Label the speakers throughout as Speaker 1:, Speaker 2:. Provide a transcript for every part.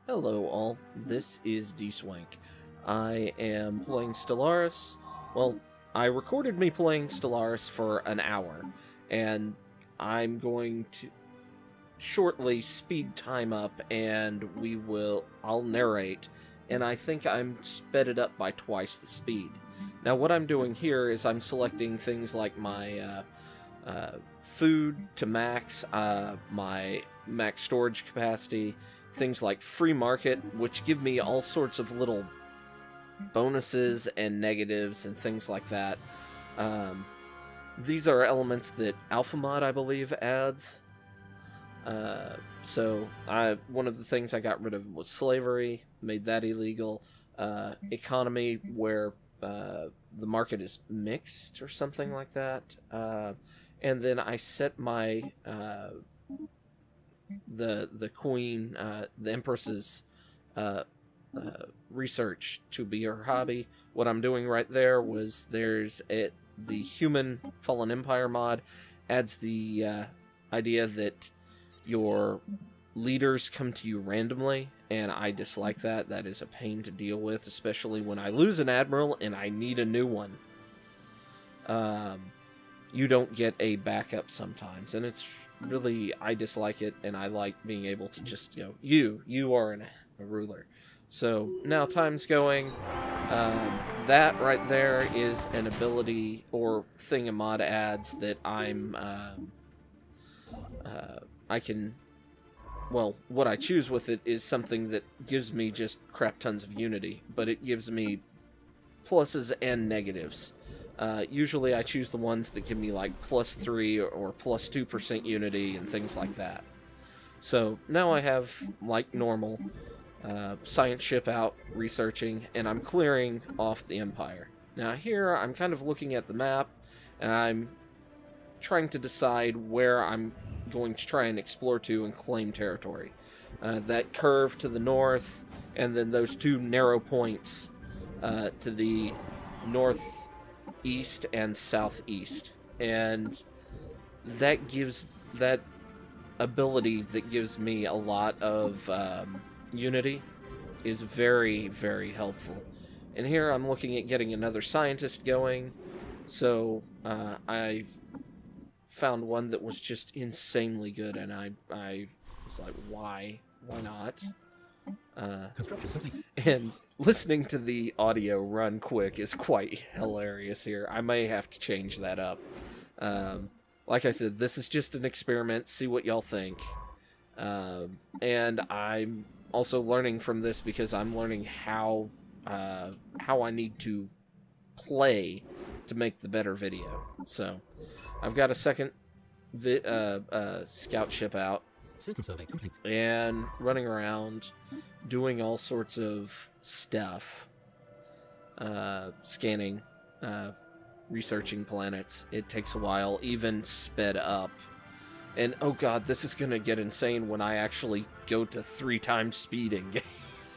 Speaker 1: Hello all, this is Dswank. I am playing Stellaris. Well, I recorded me playing Stellaris for an hour, and I'm going to shortly speed time up and I'll narrate, and I think I'm sped it up by twice the speed. Now what I'm doing here is I'm selecting things like my food to max, my max storage capacity, things like free market, which give me all sorts of little bonuses and negatives and things like that. These are elements that AlphaMod, I believe, adds. One of the things I got rid of was slavery, made that illegal. Economy, where the market is mixed or something like that. And then I set my the queen, the empress's research to be her hobby. What I'm doing right there was the human Fallen Empire mod adds the idea that your leaders come to you randomly, and I dislike that. That is a pain to deal with, especially when I lose an admiral and I need a new one. You don't get a backup sometimes, and it's really, I dislike it, and I like being able to just, you are a ruler. So now time's going. That right there is an ability or thing a mod adds that what I choose with it is something that gives me just crap tons of unity, but it gives me pluses and negatives. Usually I choose the ones that give me like +3 or +2% unity and things like that. So now I have, like normal, science ship out, researching, and I'm clearing off the Empire. Now here I'm kind of looking at the map, and I'm trying to decide where I'm going to try and explore to and claim territory. That curve to the north, and then those two narrow points to the northeast and southeast. And that gives that ability that gives me a lot of unity is very, very helpful. And here I'm looking at getting another scientist going, so I found one that was just insanely good, and I was like, why not? And listening to the audio run quick is quite hilarious here. I may have to change that up. Like I said, this is just an experiment, see what y'all think. And I'm also learning from this because I'm learning how I need to play to make the better video. So I've got a second scout ship out.
Speaker 2: System survey complete.
Speaker 1: And running around, doing all sorts of stuff. Scanning, researching planets. It takes a while, even sped up. And oh god, this is gonna get insane when I actually go to 3 times speed in game.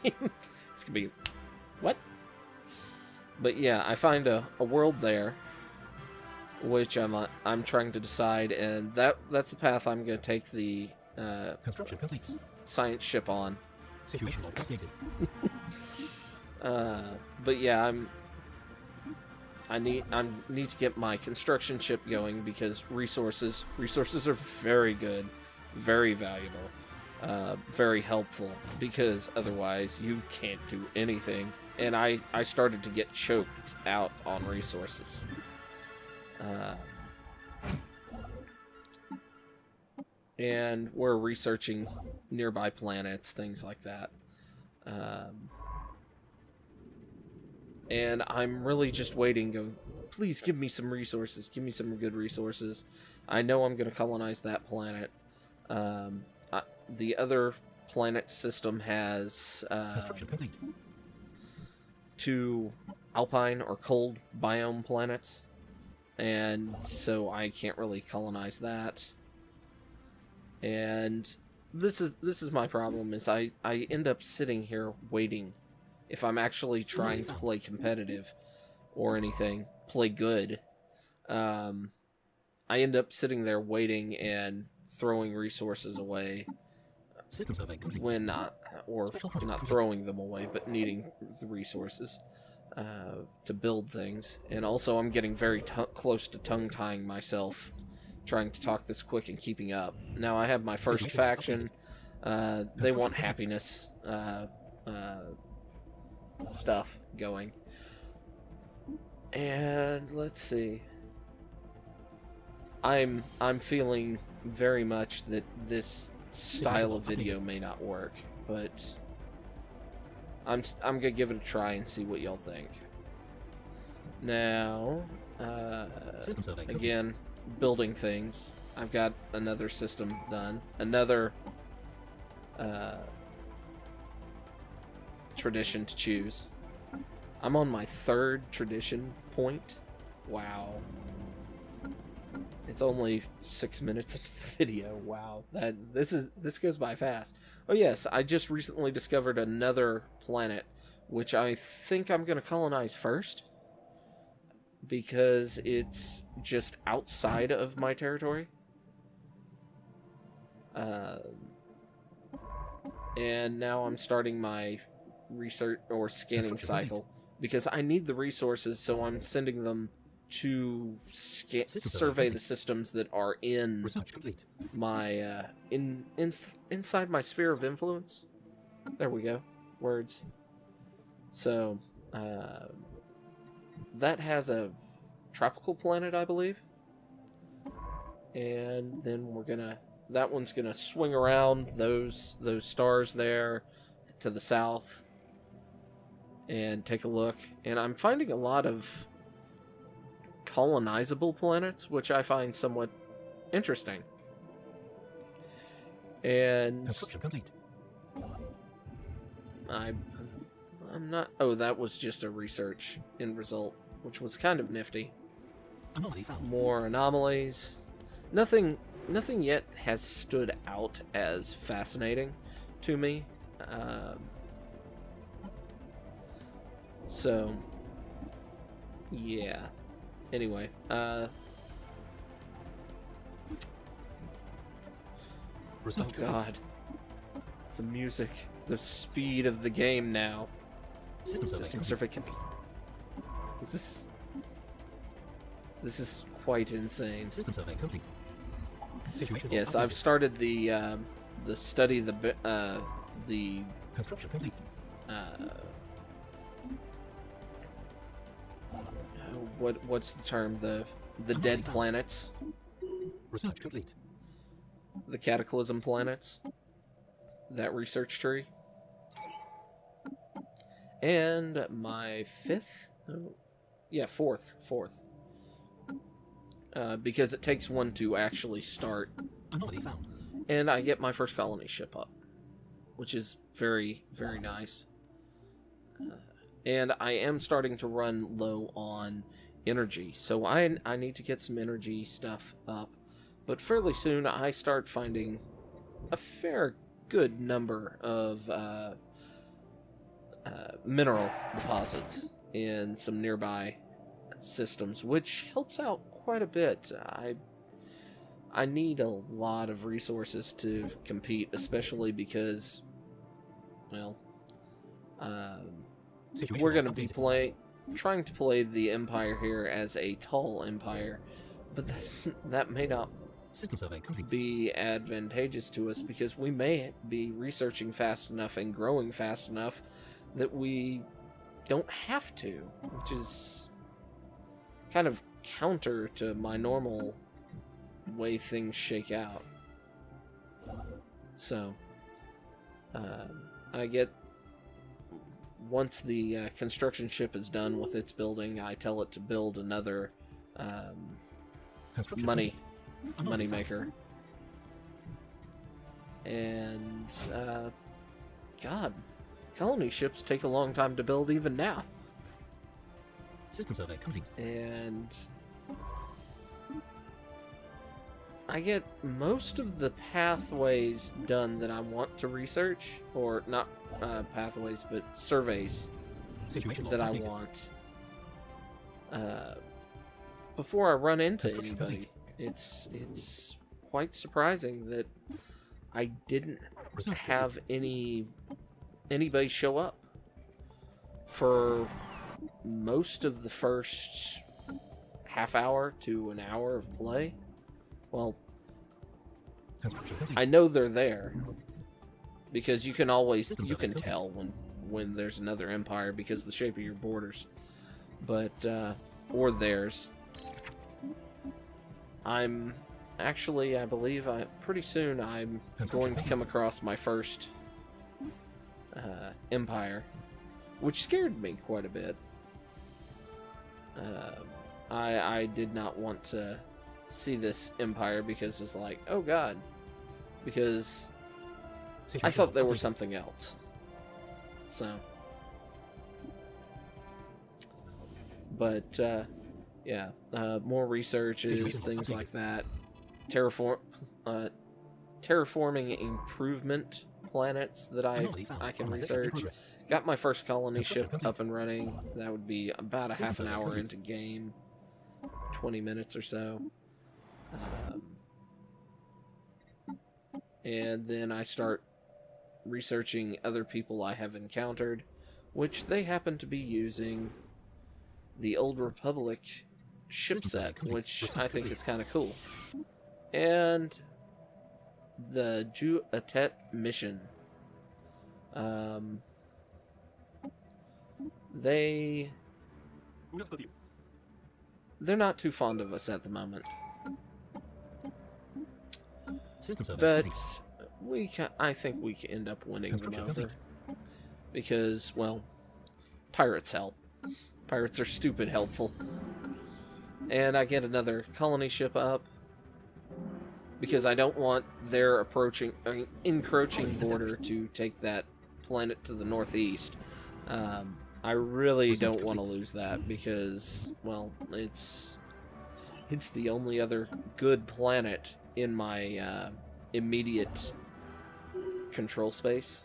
Speaker 1: It's gonna be... what? But yeah, I find a world there, which I'm trying to decide, and that's the path I'm gonna take the
Speaker 2: Construction complete.
Speaker 1: science ship on.
Speaker 2: Situation log updated.
Speaker 1: But yeah, I need to get my construction ship going because resources are very good, very valuable, very helpful, because otherwise you can't do anything. And I started to get choked out on resources. And we're researching nearby planets, things like that. And I'm really just waiting, going, please give me some resources, give me some good resources. I know I'm going to colonize that planet. The other planet system has
Speaker 2: Construction complete.
Speaker 1: 2 alpine or cold biome planets, and so I can't really colonize that. And this is my problem, is I end up sitting here waiting. If I'm actually trying to play competitive or anything, play good, I end up sitting there waiting and throwing resources away
Speaker 2: System survey complete.
Speaker 1: when or not throwing them away, but needing the resources to build things. And also I'm getting very close to tongue-tying myself, trying to talk this quick and keeping up. Now I have my first faction. They want happiness stuff going. And let's see. I'm feeling very much that this style of video may not work, but I'm gonna give it a try and see what y'all think. Now, again, building things. I've got another system done. Another tradition to choose. I'm on my 3rd tradition point. Wow. It's only 6 minutes into the video. Wow, this goes by fast. Oh yes, I just recently discovered another planet, which I think I'm gonna colonize first, because it's just outside of my territory. And now I'm starting my research or scanning cycle, because I need the resources, so I'm sending them to survey the systems that are in my inside my sphere of influence. There we go, words. So that has a tropical planet, I believe, and then that one's gonna swing around those stars there to the south and take a look. And I'm finding a lot of colonizable planets, which I find somewhat interesting. And
Speaker 2: Construction complete.
Speaker 1: I'm not... Oh, that was just a research end result, which was kind of nifty.
Speaker 2: Anomaly found.
Speaker 1: More anomalies. Nothing yet has stood out as fascinating to me. So, yeah. Anyway, oh god. The music, the speed of the game now. System survey complete. This is quite insane.
Speaker 2: System survey complete. Situation
Speaker 1: yes, I've started the study the
Speaker 2: construction complete.
Speaker 1: What's the term? The dead planets.
Speaker 2: Research complete.
Speaker 1: The cataclysm planets. That research tree. And my 5th? Oh, yeah, fourth. Because it takes one to actually start.
Speaker 2: Anomaly found.
Speaker 1: And I get my first colony ship up, which is very, very nice. And I am starting to run low on energy, so I need to get some energy stuff up. But fairly soon I start finding a fair good number of mineral deposits in some nearby systems, which helps out quite a bit. I need a lot of resources to compete, especially because, well, we're going to be trying to play the Empire here as a tall Empire, but that may not be advantageous to us, because we may be researching fast enough and growing fast enough that we don't have to, which is kind of counter to my normal way things shake out. So, I get... Once the construction ship is done with its building, I tell it to build another money maker. And, God, colony ships take a long time to build even now.
Speaker 2: System survey complete.
Speaker 1: And I get most of the pathways done that I want to research, or not pathways, but surveys that I want. Before I run into anybody, it's quite surprising that I didn't have any anybody show up. For most of the first half hour to an hour of play, well,
Speaker 2: Construction complete.
Speaker 1: I know they're there because you can tell when there's another empire because of the shape of your borders, but or theirs. I'm actually, I believe, pretty soon I'm going to come across my first empire, which scared me quite a bit. I did not want to see this empire because it's like, oh god, because I thought they were something else. So, but yeah, more researches, things like that. Terraforming improvement planets that I can research. Got my first colony ship up and running. That would be about a half an hour into game, 20 minutes or so. And then I start researching other people I have encountered, which they happen to be using the Old Republic ship set, which I think is kind of cool. And the Ju-Atet mission. They're not too fond of us at the moment, but I think we can end up winning them over because, well, pirates help. Pirates are stupid helpful. And I get another colony ship up because I don't want their encroaching border to take that planet to the northeast. I really don't want to lose that because, well, it's the only other good planet in my immediate control space.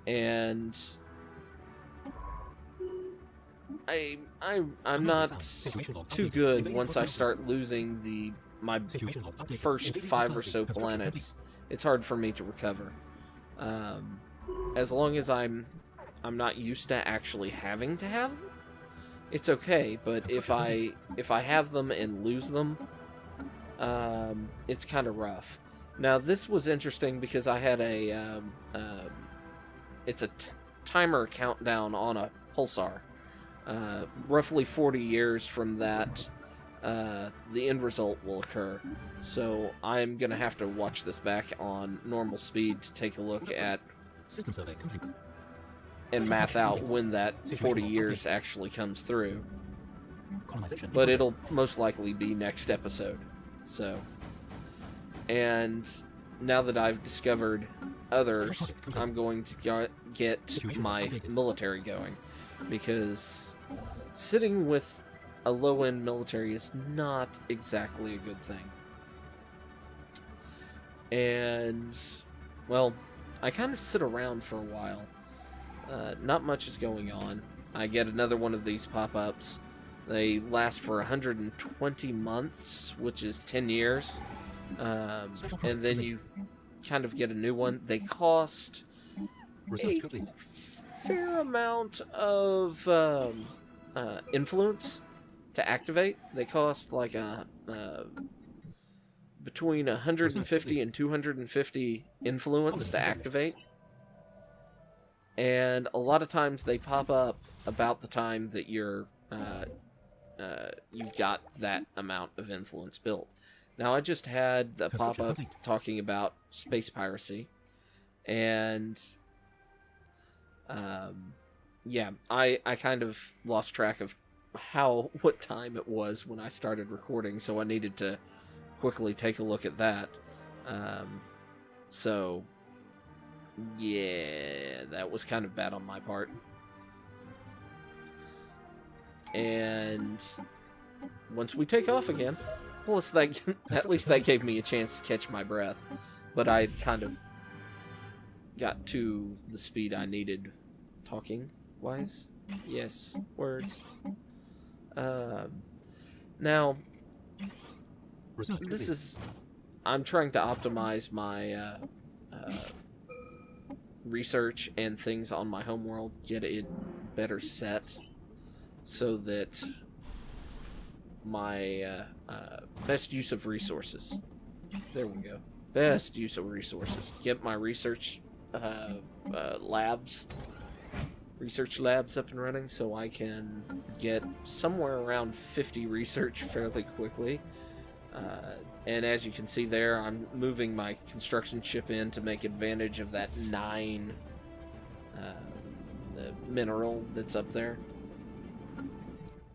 Speaker 1: And I'm not too good once I start losing my first 5 or so planets. It's hard for me to recover. As long as I'm not used to actually having to have them, it's okay. But if I have them and lose them, it's kind of rough. Now this was interesting because I had it's a timer countdown on a pulsar. Roughly 40 years from that, the end result will occur. So I'm gonna have to watch this back on normal speed to take a look at
Speaker 2: System survey complete.
Speaker 1: and math out when that 40 years actually comes through.
Speaker 2: Colonization.
Speaker 1: But it'll most likely be next episode. So, and now that I've discovered others, I'm going to get my military going, because sitting with a low-end military is not exactly a good thing. And, well, I kind of sit around for a while. Not much is going on. I get another one of these pop-ups. They last for 120 months, which is 10 years. And then you kind of get a new one. They cost a fair amount of influence to activate. They cost like between 150 and 250 influence to activate. And a lot of times they pop up about the time that you've got that amount of influence built. Now, I just had the pop-up talking about space piracy, and yeah, I kind of lost track of what time it was when I started recording, so I needed to quickly take a look at that. So yeah, that was kind of bad on my part. And once we take off again, plus that at least that gave me a chance to catch my breath, but I kind of got to the speed I needed talking wise. Yes, words. Now this is, I'm trying to optimize my research and things on my homeworld get it better set so that my best use of resources. There we go. Best use of resources. Get my research research labs up and running so I can get somewhere around 50 research fairly quickly. And as you can see there, I'm moving my construction ship in to make advantage of that 9 mineral that's up there.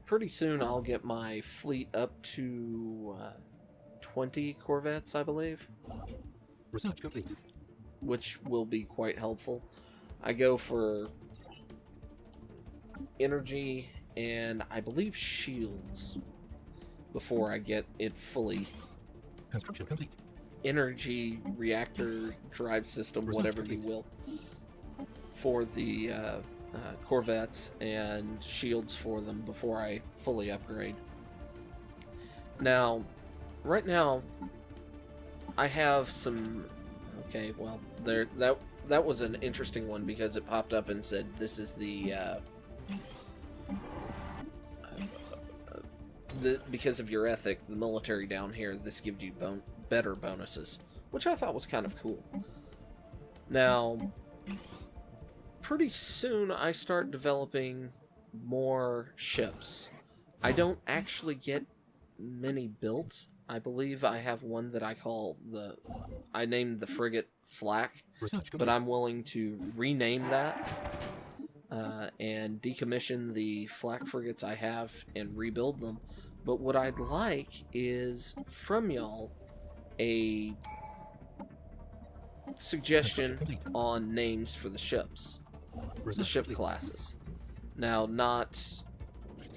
Speaker 1: Pretty soon I'll get my fleet up to 20 corvettes, I believe.
Speaker 2: Research complete.
Speaker 1: Which will be quite helpful. I go for energy and I believe shields before I get it fully.
Speaker 2: Construction complete.
Speaker 1: Energy, reactor, drive system, whatever you will, for the corvettes, and shields for them before I fully upgrade. Now, right now, I have some... Okay, well, that was an interesting one because it popped up and said this is the because of your ethic, the military down here, this gives you better bonuses, which I thought was kind of cool. Now, pretty soon I start developing more ships. I don't actually get many built. I believe I have one that I named the frigate Flak, but I'm willing to rename that and decommission the Flak frigates I have and rebuild them. But what I'd like is from y'all a suggestion on names for the ships, the ship classes. Now, not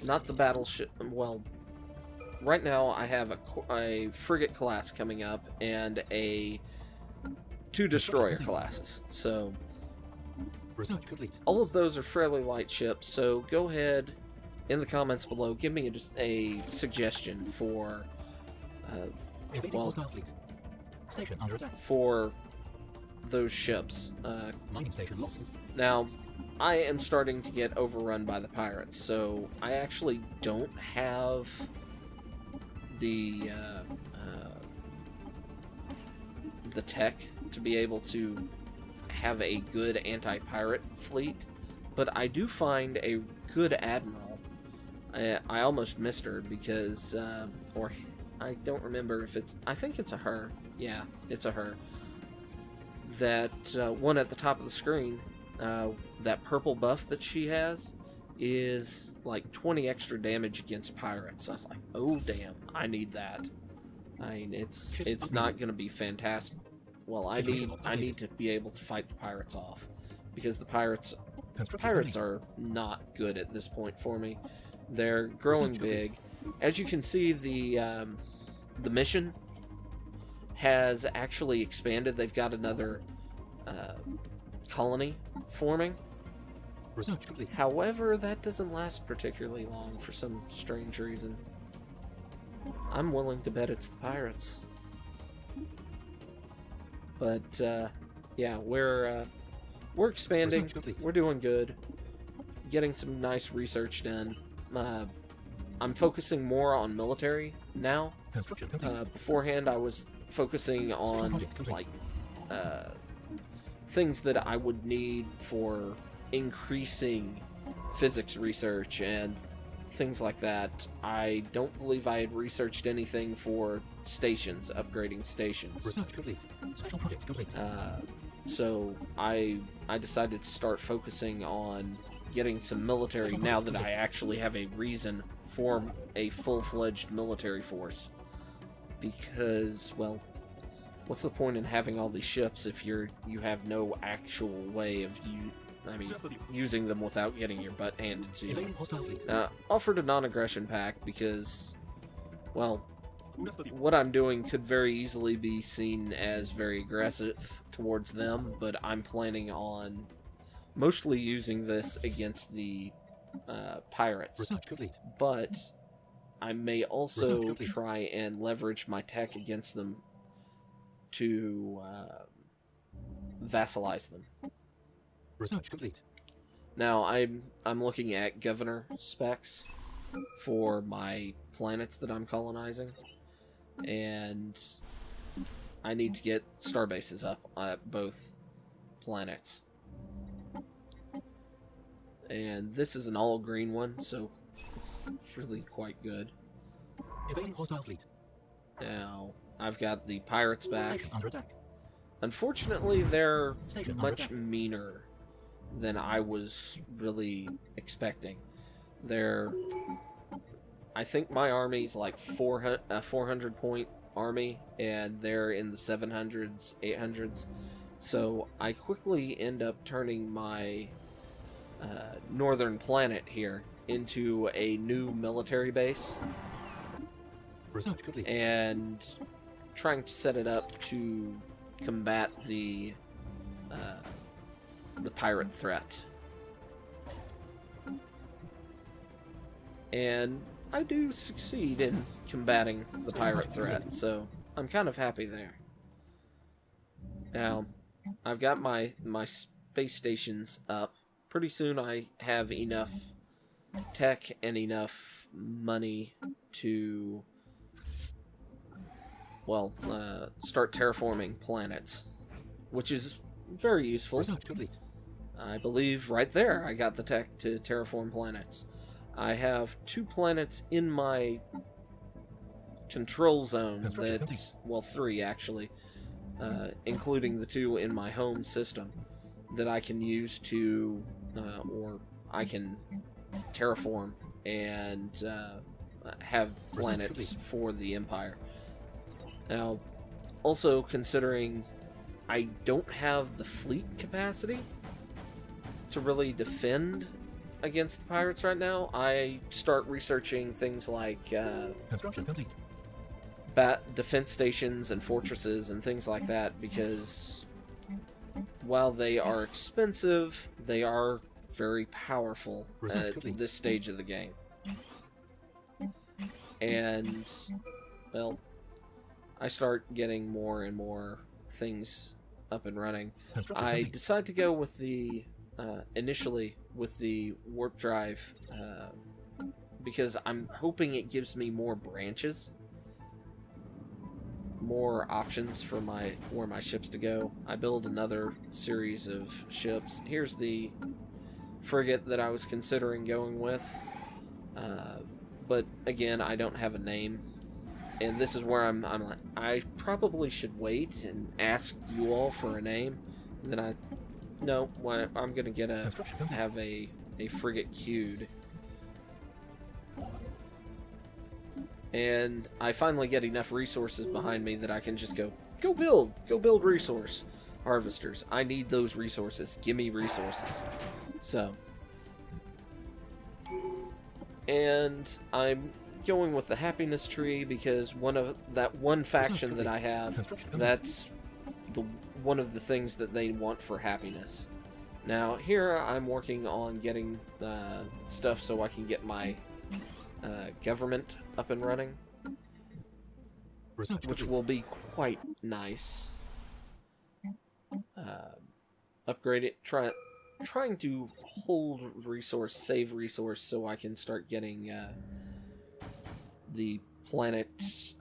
Speaker 1: the battleship. Well, right now I have a frigate class coming up and 2 destroyer classes. So all of those are fairly light ships. So go ahead in the comments below, give me a suggestion for for those ships.
Speaker 2: Mining station lost.
Speaker 1: Now, I am starting to get overrun by the pirates, so I actually don't have the tech to be able to have a good anti-pirate fleet, but I do find a good admiral. I almost missed her because, or I don't remember if it's, I think it's a her. Yeah, it's a her. That one at the top of the screen, that purple buff that she has is like 20 extra damage against pirates. I was like, oh damn, I need that. I mean, it's not going to be fantastic. Well, I need to be able to fight the pirates off because the pirates are not good at this point for me. They're growing big. As you can see, the mission has actually expanded. They've got another colony forming. However, that doesn't last particularly long for some strange reason. I'm willing to bet it's the pirates. But yeah, we're expanding. We're doing good. Getting some nice research done. I'm focusing more on military now. Beforehand, I was focusing on like things that I would need for increasing physics research and things like that. I don't believe I had researched anything for stations, upgrading stations.
Speaker 2: Special project complete.
Speaker 1: So I decided to start focusing on getting some military now that I actually have a reason for a full-fledged military force. Because, well, what's the point in having all these ships if you have no actual way of using them without getting your butt handed to you? Offered a non-aggression pact because, well, what I'm doing could very easily be seen as very aggressive towards them, but I'm planning on mostly using this against the pirates. But I may also try and leverage my tech against them to vassalize them.
Speaker 2: Research complete.
Speaker 1: Now, I'm looking at governor specs for my planets that I'm colonizing, and I need to get star bases up at both planets. And this is an all-green one, so really quite good.
Speaker 2: Evading hostile fleet.
Speaker 1: Now, I've got the pirates back.
Speaker 2: Station under attack.
Speaker 1: Unfortunately, they're
Speaker 2: Station under
Speaker 1: much
Speaker 2: attack.
Speaker 1: meaner than I was really expecting. I think my army's like 400 point army, and they're in the 700s, 800s. So I quickly end up turning my northern planet here into a new military base
Speaker 2: Research complete.
Speaker 1: and trying to set it up to combat the pirate threat. And I do succeed in combating the pirate threat, so I'm kind of happy there. Now, I've got my space stations up. Pretty soon I have enough tech and enough money to, well, start terraforming planets, which is very useful.
Speaker 2: Research complete.
Speaker 1: I believe right there I got the tech to terraform planets. I have 2 planets in my control zone
Speaker 2: Construction
Speaker 1: that,
Speaker 2: complete.
Speaker 1: well, 3 actually, including the 2 in my home system that I can use to, or I can terraform and have planets for the Empire. Now, also considering I don't have the fleet capacity to really defend against the pirates right now, I start researching things like
Speaker 2: Construction complete.
Speaker 1: defense stations and fortresses and things like that, because while they are expensive, they are very powerful
Speaker 2: Research
Speaker 1: at
Speaker 2: complete.
Speaker 1: this stage of the game. And, well, I start getting more and more things up and running.
Speaker 2: Construction
Speaker 1: I
Speaker 2: complete.
Speaker 1: decide to go with the initially with the warp drive because I'm hoping it gives me more branches, more options for where my ships to go. I build another series of ships. Here's the frigate that I was considering going with, but again, I don't have a name. And this is where I'm like, I probably should wait and ask you all for a name. And then I'm gonna get
Speaker 2: Construction complete.
Speaker 1: have a frigate queued. And I finally get enough resources behind me that I can just go build resource harvesters. I need those resources. Give me resources. So, and I'm going with the happiness tree because one faction that I have,
Speaker 2: Construction complete.
Speaker 1: that's one of the things that they want for happiness. Now here I'm working on getting stuff so I can get my government up and running,
Speaker 2: Research
Speaker 1: which
Speaker 2: complete.
Speaker 1: will be quite nice. Upgrade it, trying to hold resource, save resource, so I can start getting the planet's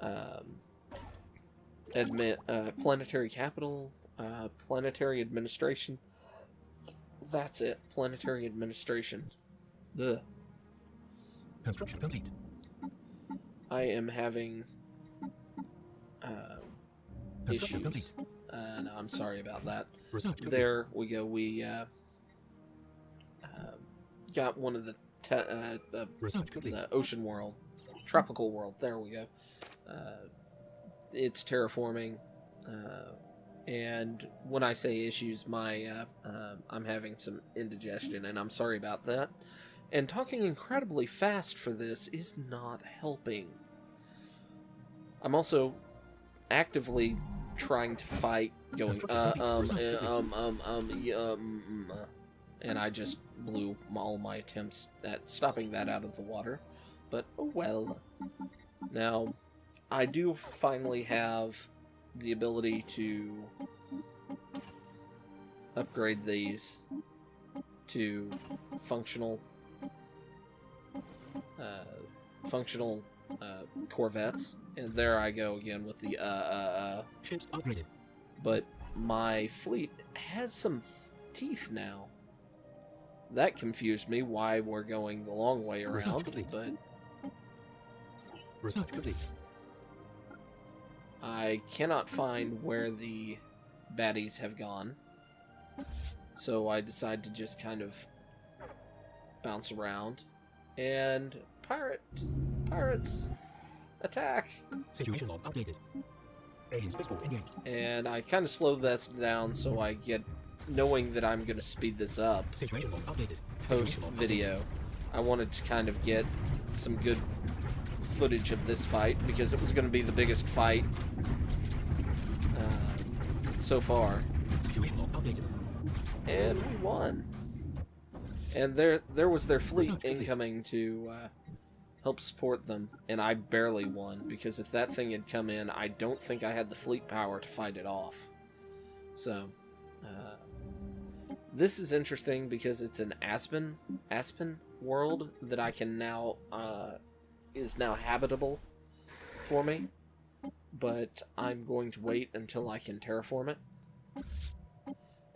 Speaker 1: planetary capital, planetary administration. That's it, planetary administration. Ugh.
Speaker 2: Construction complete.
Speaker 1: I am having
Speaker 2: Construction
Speaker 1: issues.
Speaker 2: complete.
Speaker 1: No, I'm sorry about that.
Speaker 2: Research complete.
Speaker 1: There we go. We got one of the
Speaker 2: Research complete.
Speaker 1: the ocean world, tropical world. There we go. It's terraforming, and when I say issues, I'm having some indigestion, and I'm sorry about that. And talking incredibly fast for this is not helping. I'm also actively trying to fight, going and I just blew all my attempts at stopping that out of the water. But oh well. Now, I do finally have the ability to upgrade these to functional corvettes, and there I go again with the
Speaker 2: Ships upgraded.
Speaker 1: But my fleet has some teeth now. That confused me why we're going the long way
Speaker 2: Research
Speaker 1: around,
Speaker 2: complete.
Speaker 1: but
Speaker 2: Research complete.
Speaker 1: I cannot find where the baddies have gone. So I decide to just kind of bounce around. And pirates, attack!
Speaker 2: Situation log updated. Alien spaceport engaged.
Speaker 1: And I kind of slow this down so I get, knowing that I'm going to speed this up
Speaker 2: Situation log updated.
Speaker 1: post
Speaker 2: Situation log
Speaker 1: video. I wanted to kind of get some good footage of this fight because it was going to be the biggest fight so far.
Speaker 2: updated. Situation log updated.
Speaker 1: And we won. And there was their fleet
Speaker 2: Research complete.
Speaker 1: incoming to help support them, and I barely won, because if that thing had come in, I don't think I had the fleet power to fight it off. So, this is interesting because it's an Aspen world that I can now, is now habitable for me, but I'm going to wait until I can terraform it.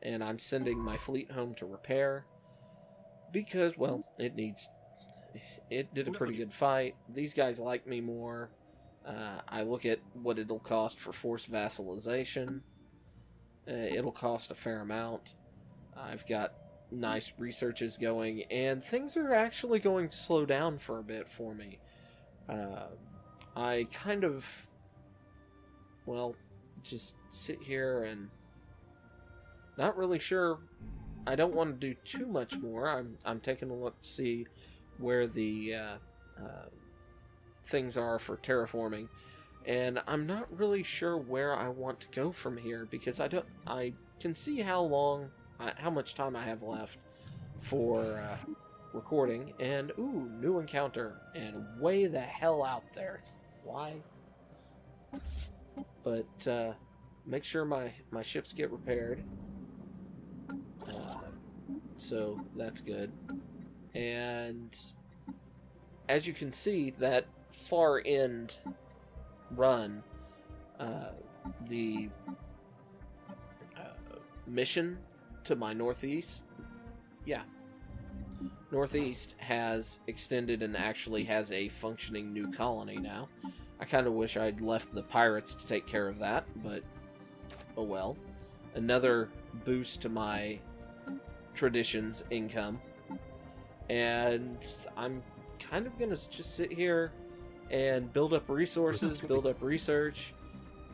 Speaker 1: And I'm sending my fleet home to repair, because, well, it did a pretty good fight. These guys like me more. I look at what it'll cost for forced vassalization. It'll cost a fair amount. I've got nice researches going, and things are actually going to slow down for a bit for me. I kind of, well, just sit here and not really sure. I don't want to do too much more. I'm taking a look to see where the things are for terraforming, and I'm not really sure where I want to go from here, because I can see how much time I have left for recording, and ooh, new encounter, and way the hell out there. Why? But make sure my ships get repaired. So that's good. And as you can see, that far end run, the mission to my northeast, northeast has extended and actually has a functioning new colony now. I kind of wish I'd left the pirates to take care of that, but oh well. Another boost to my traditions income, and I'm kind of gonna just sit here and build up resources, build up research.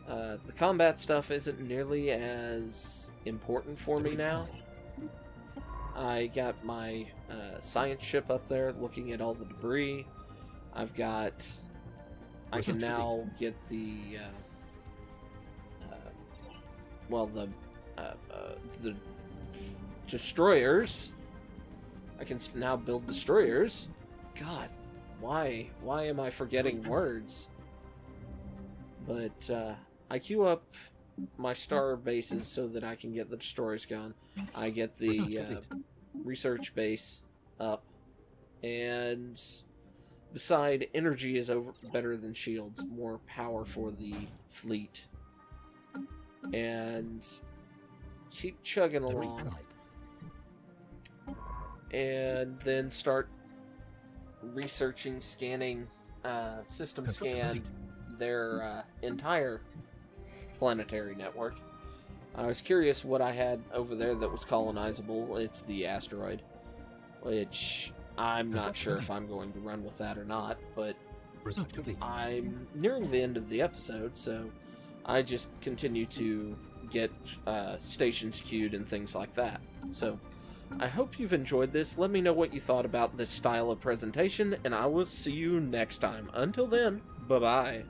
Speaker 1: The combat stuff isn't nearly as important for me now. I got my science ship up there looking at all the debris. I can now get the the destroyers. I can now build destroyers. God, why am I forgetting words? But I queue up my star bases so that I can get the destroyers going. I get the research base up, and decide energy is better than shields, more power for the fleet, and keep chugging along. And then start researching, scanning, system scan their entire planetary network. I was curious what I had over there that was colonizable. It's the asteroid, which I'm not sure if I'm going to run with that or not, but I'm nearing the end of the episode, so I just continue to get stations queued and things like that. So I hope you've enjoyed this. Let me know what you thought about this style of presentation, and I will see you next time. Until then, bye-bye.